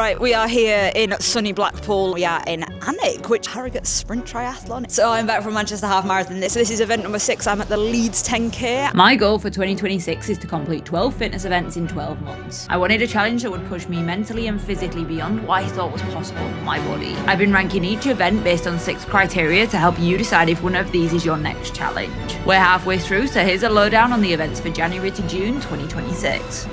Alright, we are here in sunny Blackpool. We are in Alnwick, which Harrogate Sprint Triathlon. So I'm back from Manchester Half Marathon. This is event number 6. I'm at the Leeds 10K. My goal for 2026 is to complete 12 fitness events in 12 months. I wanted a challenge that would push me mentally and physically beyond what I thought was possible for my body. I've been ranking each event based on 6 criteria to help you decide if one of these is your next challenge. We're halfway through, so here's a lowdown on the events for January to June 2026.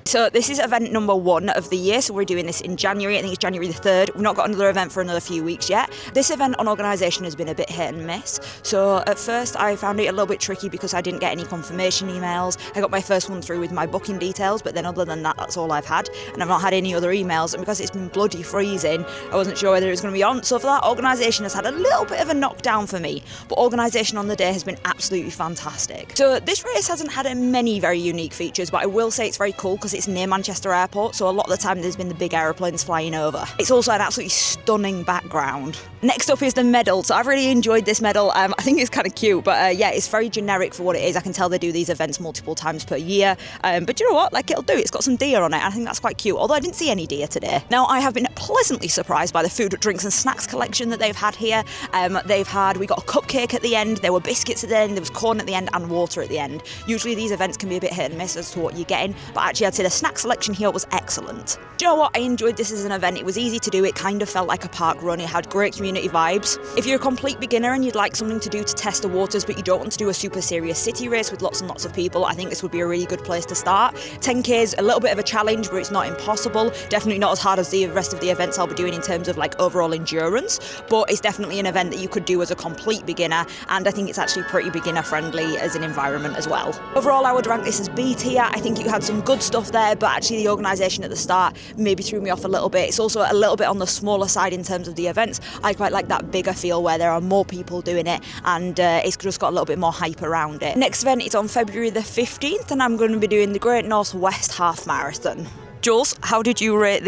So this is event number 1 of the year, so we're doing this in January. I think it's January the 3rd. We've not got another event for another few weeks yet. This event on organisation has been a bit hit and miss. So at first I found it a little bit tricky because I didn't get any confirmation emails. I got my first one through with my booking details, but then other than that, that's all I've had. And I've not had any other emails, and because it's been bloody freezing, I wasn't sure whether it was going to be on. So for that, organisation has had a little bit of a knockdown for me, but organisation on the day has been absolutely fantastic. So this race hasn't had many very unique features, but I will say it's very cool because it's near Manchester Airport, so a lot of the time there's been the big aeroplanes flying over. It's also an absolutely stunning background. Next up is the medal. So I've really enjoyed this medal. I think it's kind of cute, but yeah, it's very generic for what it is. I can tell they do these events multiple times per year, but you know what, like, it'll do. It's got some deer on it. I think that's quite cute, although I didn't see any deer today. Now, I have been pleasantly surprised by the food, drinks and snacks collection that they've had here. We got a cupcake at the end, there were biscuits at the end, there was corn at the end and water at the end. Usually these events can be a bit hit and miss as to what you're getting, but actually I'd say the snack selection here was excellent. Do you know what? I enjoyed this as an event. It was easy to do. It kind of felt like a park run. It had great community vibes. If you're a complete beginner and you'd like something to do to test the waters, but you don't want to do a super serious city race with lots and lots of people, I think this would be a really good place to start. 10K is a little bit of a challenge, but it's not impossible. Definitely not as hard as the rest of the events I'll be doing in terms of like overall endurance, but it's definitely an event that you could do as a complete beginner, and I think it's actually pretty beginner friendly as an environment as well. Overall, I would rank this as B tier. I think you had some good stuff there, but actually the organisation at the start maybe threw me off a little bit. It's also a little bit on the smaller side in terms of the events. I quite like that bigger feel where there are more people doing it, and it's just got a little bit more hype around it. Next event is on February the 15th, and I'm going to be doing the Great North West Half Marathon. Jules, how did you rate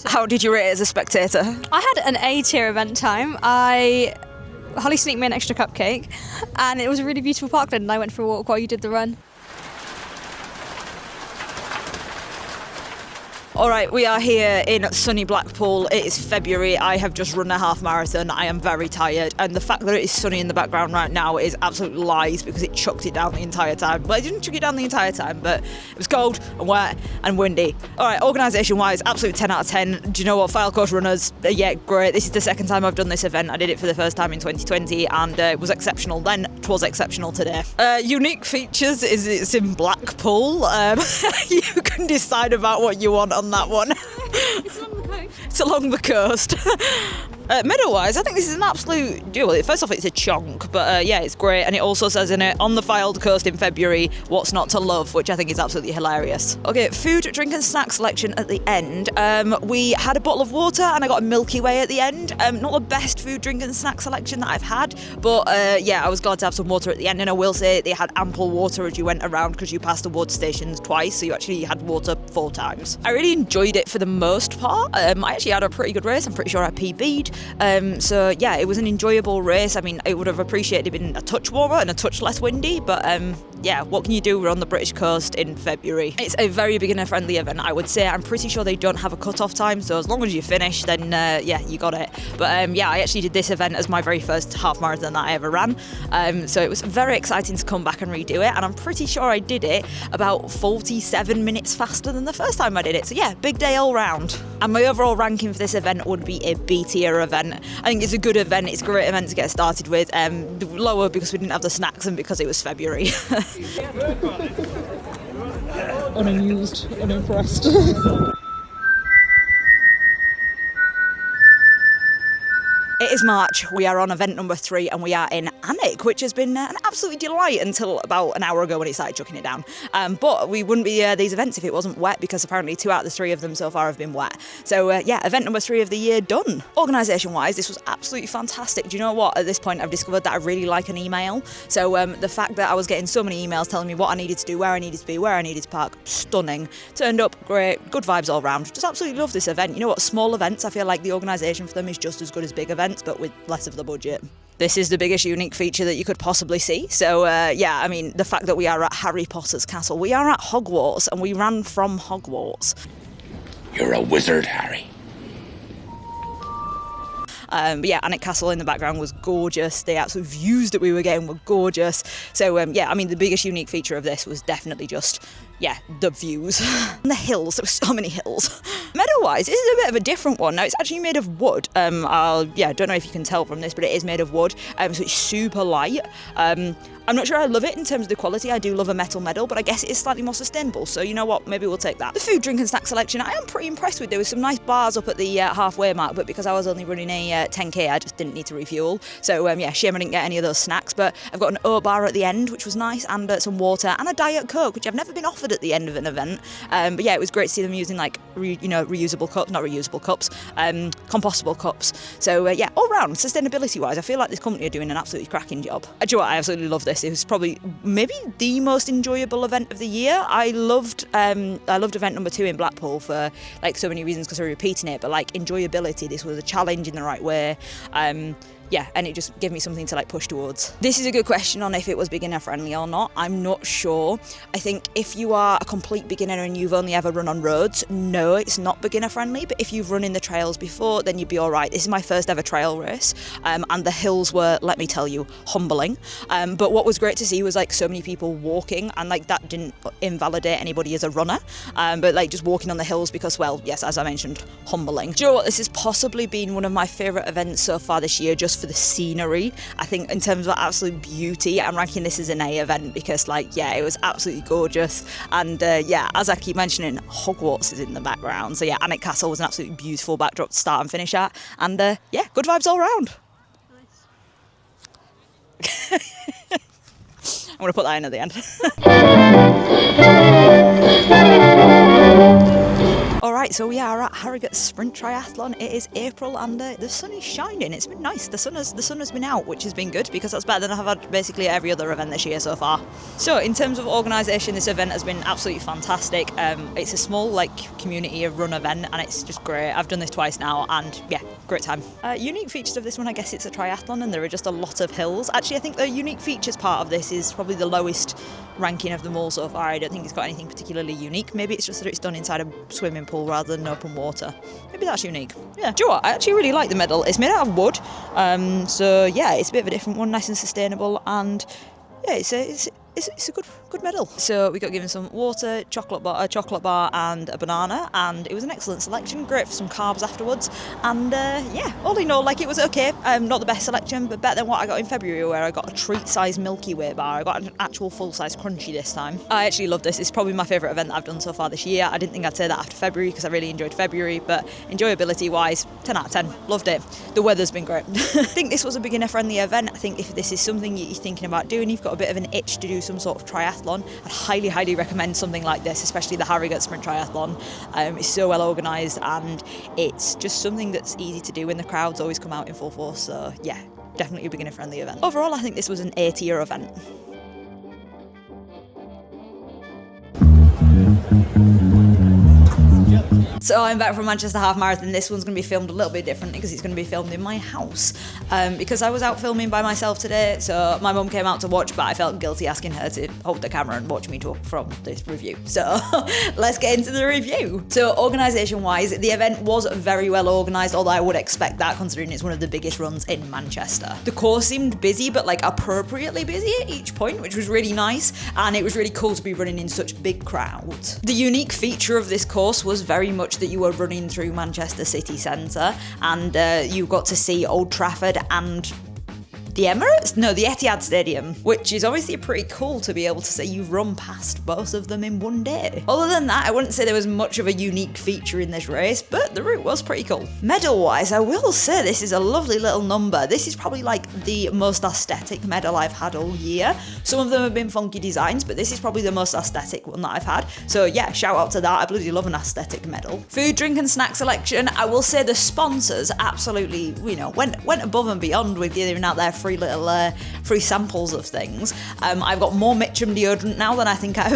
how did you rate it as a spectator? I had an A tier event time. Holly sneaked me an extra cupcake, and it was a really beautiful parkland, and I went for a walk while you did the run. Alright, we are here in sunny Blackpool. It is February. I have just run a half marathon. I am very tired, and the fact that it is sunny in the background right now is absolute lies because it chucked it down the entire time. Well, it didn't chuck it down the entire time, but it was cold and wet and windy. Alright, organisation wise, absolute 10 out of 10. Do you know what, file course runners, yeah, great. This is the second time I've done this event. I did it for the first time in 2020, and it was exceptional then. It was exceptional today. Unique features is it's in Blackpool. You can decide about what you want on that one. It's along the coast. It's along the coast. Medal-wise, I think this is an absolute duel. First off, it's a chonk, but yeah, it's great. And it also says in it, on the filed coast in February, what's not to love, which I think is absolutely hilarious. Okay, food, drink and snack selection at the end. We had a bottle of water and I got a Milky Way at the end. Not the best food, drink and snack selection that I've had, but yeah, I was glad to have some water at the end. And I will say they had ample water as you went around because you passed the water stations twice, so you actually had water 4 times. I really enjoyed it for the most part. I actually had a pretty good race. I'm pretty sure I PB'd. So yeah, it was an enjoyable race. I mean, I would have appreciated it being a touch warmer and a touch less windy, but yeah, what can you do? We're on the British coast in February. It's a very beginner friendly event, I would say. I'm pretty sure they don't have a cut-off time, so as long as you finish, then yeah, you got it. But yeah, I actually did this event as my very first half marathon that I ever ran, so it was very exciting to come back and redo it, and I'm pretty sure I did it about 47 minutes faster than the first time I did it. So yeah, big day all round. And my overall ranking for this event would be a B tier event. I think it's a good event. It's a great event to get started with. Lower because we didn't have the snacks and because it was February. Unamused, unimpressed. It is March, we are on event number 3 and we are in Alnwick, which has been an absolute delight until about an hour ago when it started chucking it down. But we wouldn't be these events if it wasn't wet, because apparently 2 out of the 3 of them so far have been wet. So yeah, event number 3 of the year done. Organisation wise, this was absolutely fantastic. Do you know what? At this point I've discovered that I really like an email. So the fact that I was getting so many emails telling me what I needed to do, where I needed to be, where I needed to park, stunning. Turned up, great, good vibes all round. Just absolutely love this event. You know what? Small events, I feel like the organisation for them is just as good as big events, but with less of the budget. this is the biggest unique feature that you could possibly see. So yeah, I mean, the fact that we are at Harry Potter's castle, we are at Hogwarts, and we ran from Hogwarts. You're a wizard, Harry. But yeah, Alnwick Castle in the background was gorgeous. The absolute views that we were getting were gorgeous. So yeah, I mean, the biggest unique feature of this was definitely just, yeah, the views. And the hills, there were so many hills. Medal-wise, this is a bit of a different one. Now, it's actually made of wood. Yeah, don't know if you can tell from this, but it is made of wood. So it's super light. I'm not sure I love it in terms of the quality. I do love a metal medal, but I guess it is slightly more sustainable. So you know what? Maybe we'll take that. The food, drink and snack selection, I am pretty impressed with. There was some nice bars up at the halfway mark, but because I was only running a 10k, I just didn't need to refuel. So yeah, shame I didn't get any of those snacks, but I've got an oat bar at the end, which was nice, and some water and a Diet Coke, which I've never been offered at the end of an event. But yeah, it was great to see them using like, reusable cups, not reusable cups, compostable cups. So yeah, all round, sustainability-wise, I feel like this company are doing an absolutely cracking job. Do you know what? I absolutely love this. It was probably maybe the most enjoyable event of the year. I loved event number 2 in Blackpool for like so many reasons because we're repeating it, but like enjoyability, this was a challenge in the right way. Yeah, and it just gave me something to like push towards. This is a good question on if it was beginner friendly or not. I'm not sure. I think if you are a complete beginner and you've only ever run on roads, no, it's not beginner friendly. But if you've run in the trails before, then you'd be all right. This is my first ever trail race, and the hills were, let me tell you, humbling. But what was great to see was like so many people walking, and like that didn't invalidate anybody as a runner, but like just walking on the hills because, well, yes, as I mentioned, humbling. Do you know what? This has possibly been one of my favourite events so far this year, just for the scenery. I think in terms of absolute beauty, I'm ranking this as an A event because, like, yeah, it was absolutely gorgeous. And yeah, as I keep mentioning, Hogwarts is in the background. So yeah, Alnwick Castle was an absolutely beautiful backdrop to start and finish at. And yeah, good vibes all round. Nice. I'm going to put that in at the end. Alright, so we are at Harrogate Sprint Triathlon. It is April and the sun is shining. It's been nice. The sun has been out, which has been good because that's better than I've had basically every other event this year so far. So in terms of organisation, this event has been absolutely fantastic. It's a small like community of run event and it's just great. I've done this twice now and yeah, great time. Unique features of this one, I guess it's a triathlon and there are just a lot of hills. Actually, I think the unique features part of this is probably the lowest ranking of them all so far. I don't think it's got anything particularly unique. Maybe it's just that it's done inside a swimming pool rather than open water. Maybe that's unique. Yeah. Do you know what? I actually really like the medal. It's made out of wood, so yeah, it's a bit of a different one, nice and sustainable, and yeah, it's a good medal. So we got given some water, a chocolate bar and a banana, and it was an excellent selection, great for some carbs afterwards, and yeah, all in all, like, it was okay. Not the best selection, but better than what I got in February where I got a treat-sized Milky Way bar. I got an actual full-size crunchy this time. I actually love this. It's probably my favourite event that I've done so far this year. I didn't think I'd say that after February because I really enjoyed February, but enjoyability-wise, 10 out of 10. Loved it. The weather's been great. I think this was a beginner-friendly event. I think if this is something you're thinking about doing, you've got a bit of an itch to do some sort of triathlon, I'd highly recommend something like this, especially the Harrogate Sprint Triathlon. It's so well organised and it's just something that's easy to do when the crowds always come out in full force. So yeah, definitely a beginner friendly event. Overall, I think this was an A-tier event. So I'm back from Manchester Half Marathon. This one's going to be filmed a little bit differently because it's going to be filmed in my house. Because I was out filming by myself today, so my mum came out to watch, but I felt guilty asking her to hold the camera and watch me talk from this review. So let's get into the review. So organisation-wise, the event was very well organised, although I would expect that considering it's one of the biggest runs in Manchester. The course seemed busy, but like appropriately busy at each point, which was really nice, and it was really cool to be running in such big crowds. The unique feature of this course was very much that you were running through Manchester city centre and you got to see Old Trafford and the Emirates? No, the Etihad Stadium, which is obviously pretty cool to be able to say you've run past both of them in one day. Other than that, I wouldn't say there was much of a unique feature in this race, but the route was pretty cool. Medal-wise, I will say this is a lovely little number. This is probably like the most aesthetic medal I've had all year. Some of them have been funky designs, but this is probably the most aesthetic one that I've had. So yeah, shout out to that. I bloody love an aesthetic medal. Food, drink and snack selection, I will say the sponsors absolutely, went above and beyond with giving out their free little free samples of things. I've got more Mitchum deodorant now than I think I've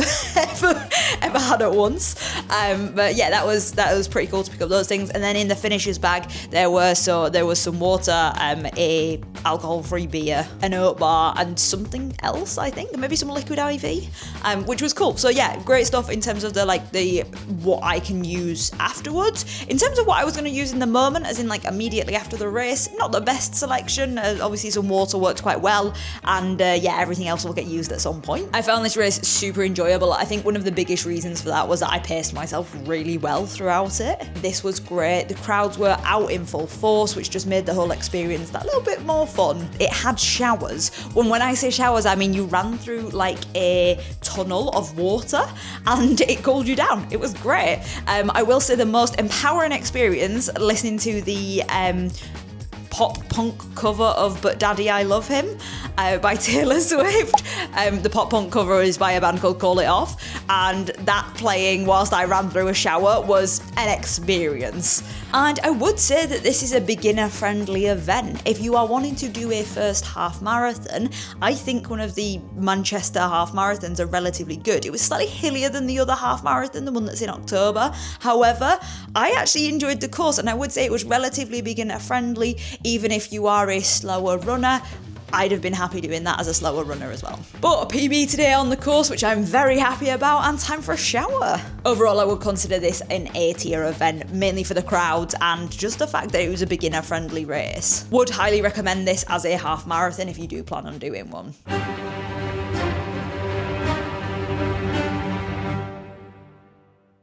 ever had at once. But yeah, that was pretty cool to pick up those things. And then in the finishers bag, there was some water, a alcohol-free beer, an oat bar, and something else, I think, maybe some liquid IV, which was cool. So yeah, great stuff in terms of the what I can use afterwards. In terms of what I was going to use in the moment, as in like immediately after the race, not the best selection. Obviously some water worked quite well, and yeah, everything else will get used at some point. I found this race super enjoyable. I think one of the biggest reasons for that was that I paced myself really well throughout it. This was great. The crowds were out in full force, which just made the whole experience that little bit more fun. It had showers. When I say showers, I mean you ran through like a tunnel of water and it cooled you down. It was great. I will say the most empowering experience listening to the pop punk cover of But Daddy I Love Him by Taylor Swift. The pop punk cover is by a band called Call It Off, and that playing whilst I ran through a shower was an experience. And I would say that this is a beginner friendly event. If you are wanting to do a first half marathon, I think one of the Manchester half marathons are relatively good. It was slightly hillier than the other half marathon, the one that's in October. However, I actually enjoyed the course, and I would say it was relatively beginner friendly. Even if you are a slower runner, I'd have been happy doing that as a slower runner as well. But a PB today on the course, which I'm very happy about, and time for a shower. Overall, I would consider this an A-tier event, mainly for the crowds and just the fact that it was a beginner-friendly race. Would highly recommend this as a half marathon if you do plan on doing one.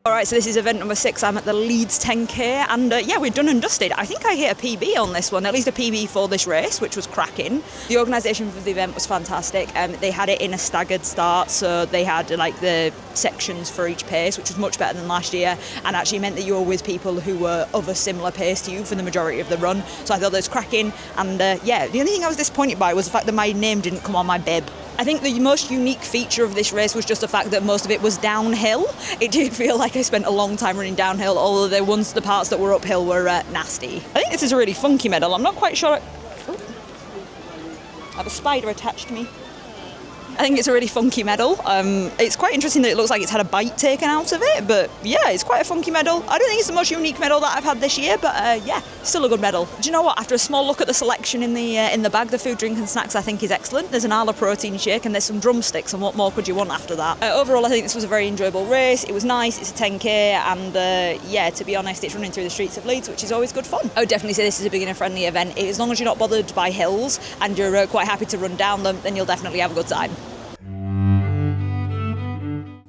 Alright, so this is event number 6. I'm at the Leeds 10k, and yeah, we're done and dusted. I think I hit a PB on this one, at least a PB for this race, which was cracking. The organisation for the event was fantastic. They had it in a staggered start, so they had like the sections for each pace, which was much better than last year, and actually meant that you were with people who were of a similar pace to you for the majority of the run. So I thought that was cracking, and yeah, the only thing I was disappointed by was the fact that my name didn't come on my bib. I think the most unique feature of this race was just the fact that most of it was downhill. It did feel like I spent a long time running downhill, although the parts that were uphill were nasty. I think this is a really funky medal. I'm not quite sure. I have a spider attached to me. I think it's a really funky medal. It's quite interesting that it looks like it's had a bite taken out of it, but yeah, it's quite a funky medal. I don't think it's the most unique medal that I've had this year, but yeah, still a good medal. Do you know what? After a small look at the selection in the bag, the food, drink and snacks I think is excellent. There's an Arla protein shake and there's some drumsticks, and what more could you want after that? Overall, I think this was a very enjoyable race. It was nice, it's a 10k, and yeah, to be honest, it's running through the streets of Leeds, which is always good fun. I would definitely say this is a beginner-friendly event. As long as you're not bothered by hills and you're quite happy to run down them, then you'll definitely have a good time.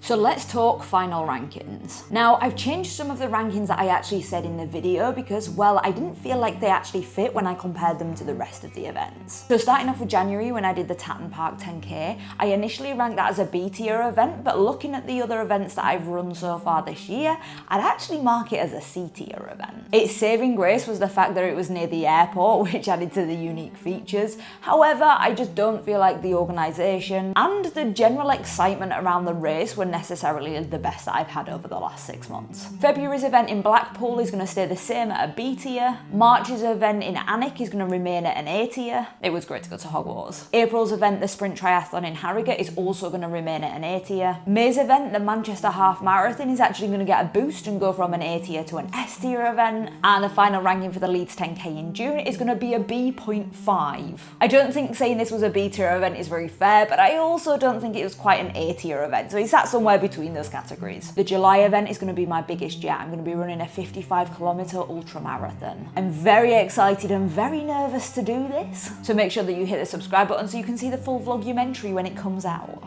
So let's talk final rankings. Now, I've changed some of the rankings that I actually said in the video because, well, I didn't feel like they actually fit when I compared them to the rest of the events. So starting off with January, when I did the Tatton Park 10k, I initially ranked that as a B tier event, but looking at the other events that I've run so far this year, I'd actually mark it as a C tier event. Its saving grace was the fact that it was near the airport, which added to the unique features. However, I just don't feel like the organisation and the general excitement around the race were necessarily the best that I've had over the last 6 months. February's event in Blackpool is going to stay the same at a B tier. March's event in Alnwick is going to remain at an A tier. It was great to go to Hogwarts. April's event, the sprint triathlon in Harrogate, is also going to remain at an A tier. May's event, the Manchester Half Marathon, is actually going to get a boost and go from an A tier to an S tier event. And the final ranking for the Leeds 10k in June is going to be a B.5. I don't think saying this was a B tier event is very fair, but I also don't think it was quite an A tier event, so it's sat somewhere between those categories. The July event is going to be my biggest yet. I'm going to be running a 55km ultra marathon. I'm very excited and very nervous to do this, so make sure that you hit the subscribe button so you can see the full vlogumentary when it comes out.